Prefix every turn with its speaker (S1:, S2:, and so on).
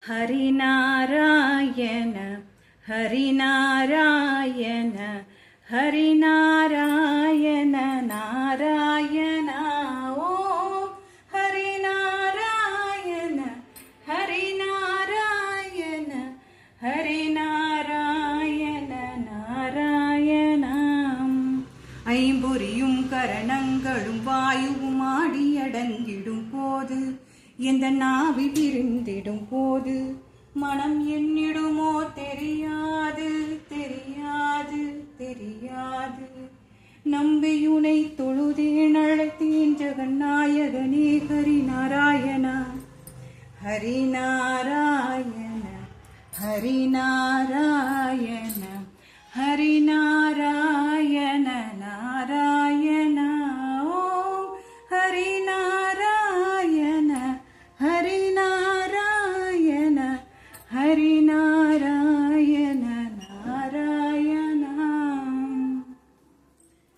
S1: ஹரிநாராயண ஹரிநாராயண ஹரிநாராயண நாராயண ஓம் ஹரிநாராயண ஹரிநாராயண ஹரிநாராயண நாராயணம். ஐம்பொறியும் கரணங்களும் வாயுவும் ஆடியடங்கிடும் போது, எந்த நாவி விரிந்திடும் போது, மனம் என்னிடுமோ தெரியாது தெரியாது தெரியாது. நம்பியுனை தொழுதேன் அழைத்தேன் ஜெகநாயகனே ஹரிநாராயணா ஹரிநாராயண ஹரிநாராயண ஹரிநாராயண